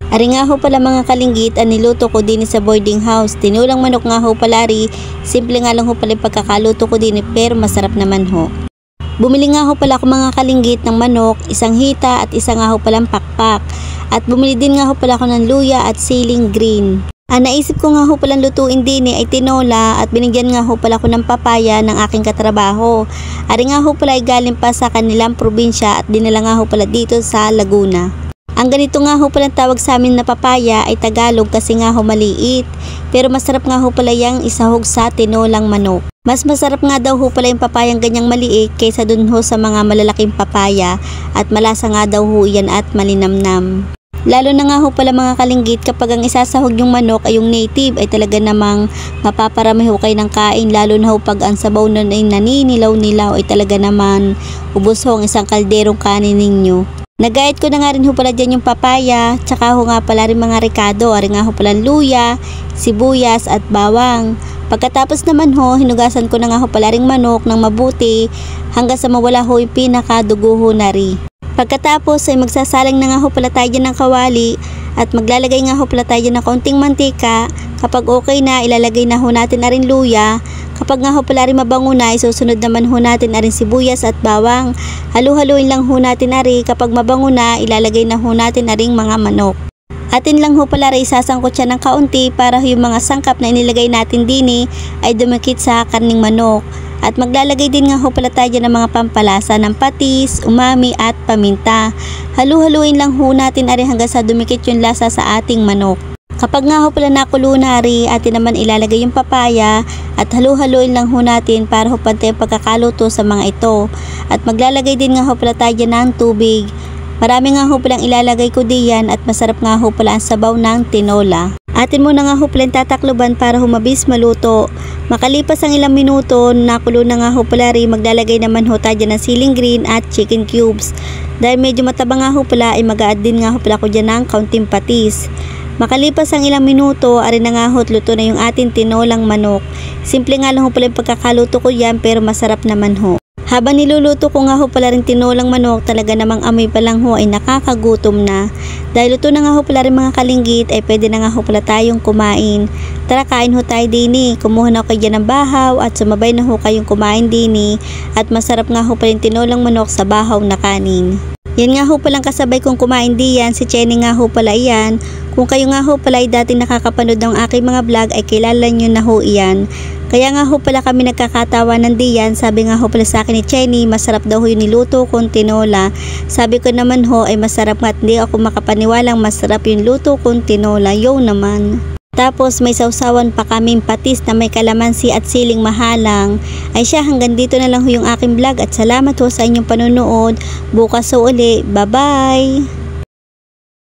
Ari nga ho pala mga kalinggit, ang niluto ko din sa boarding house. Tinulang manok nga ho pala ari. Simple nga lang ho pala yung pagkakaluto ko din pero masarap naman ho. Bumili nga ho pala ako mga kalinggit ng manok, isang hita at isa nga ho palang pakpak. At bumili din nga ho pala ako ng luya at siling green. Ang naisip ko nga ho palang lutuin din ay tinola at binigyan nga ho pala ko ng papaya ng aking katrabaho. Ari nga ho pala ay galing pa sa kanilang probinsya at dinala nga ho pala dito sa Laguna. Ang ganito nga ho palang tawag sa amin na papaya ay Tagalog kasi nga ho maliit. Pero masarap nga ho pala yung isahog sa tinolang manok. Mas masarap nga daw ho pala yung papayang ganyang maliit kaysa dun ho sa mga malalaking papaya at malasa nga daw ho yan at malinamnam. Lalo na nga ho pala mga kalinggit kapag ang isasahog yung manok ay yung native ay talaga namang mapaparami ho kayo ng kain, lalo na ho pag ang sabaw nun ay naninilaw-nilaw ay talaga naman ubos ho ang isang kalderong kanin ninyo. Nagayat ko na nga rin ho pala dyan yung papaya, tsaka ho nga pala rin mga ricado, ari nga ho pala luya, sibuyas at bawang. Pagkatapos naman ho, hinugasan ko na nga ho pala ring manok ng mabuti hanggang sa mawala ho yung pinakadugo ho na rin. Pagkatapos ay magsasalang na nga ho pala tayo dyan ng kawali at maglalagay nga ho pala tayo dyan ng kaunting mantika. Kapag okay na, ilalagay na ho natin na rin luya. Kapag nga ho pala rin mabango na, isusunod naman ho natin na rin sibuyas at bawang. Halu-haluin lang ho natin na rin. Kapag mabango na, ilalagay na ho natin na rin mga manok. Atin lang ho pala rin isasangkot siya ng kaunti para yung mga sangkap na inilagay natin din ay dumikit sa karning manok. At maglalagay din nga ho pala tayo ng mga pampalasa ng patis, umami at paminta. Halu-haluin lang ho natin ari hanggang sa dumikit yung lasa sa ating manok. Kapag nga ho pala nakulo na ari, atin naman ilalagay yung papaya at halu-haluin lang ho natin para ho pantay ang pagkakaluto sa mga ito. At maglalagay din nga ho pala tayo ng tubig. Marami nga ho palang ilalagay ko diyan at masarap nga ho pala ang sabaw ng tinola. Atin muna nga ho palang tatakloban para humabis maluto. Makalipas ang ilang minuto, nakulo na nga ho pala rin, maglalagay naman ho tayo ng siling green at chicken cubes. Dahil medyo mataba nga ho pala ay mag-a-add din nga ho pala ko dyan ng kaunting patis. Makalipas ang ilang minuto, ari na nga ho luto na yung ating tinolang manok. Simple nga lang ho pala yung pagkakaluto ko yan pero masarap naman ho. Habang niluluto ko nga ho pala rin tinolang manok, talaga namang amoy pa lang ho ay nakakagutom na. Dahil luto na nga ho pala rin mga kalinggit ay pwede na nga ho pala tayong kumain. Tara kain ho tayo din Kumuha na ho kayo dyan ng bahaw at sumabay na ho kayong kumain din At masarap nga ho pala yung tinolang manok sa bahaw na kanin. Yan nga ho palang kasabay kong kumain diyan, si Chenny nga ho pala iyan. Kung kayo nga ho pala ay dati nakakapanood ng aking mga vlog ay kilala nyo na ho iyan. Kaya nga ho pala kami nagkakatawanan diyan, sabi nga ho pala sa akin ni Chenny, masarap daw ho yung niluto kong tinola. Sabi ko naman ho ay masarap nga at hindi ako makapaniwalang masarap yung luto kong tinola, yo naman. Tapos may sausawan pa kaming patis na may kalamansi at siling mahalang. Ay siya, hanggang dito na lang ho yung aking vlog at salamat ho sa inyong panonood. Bukas ho uli, bye bye!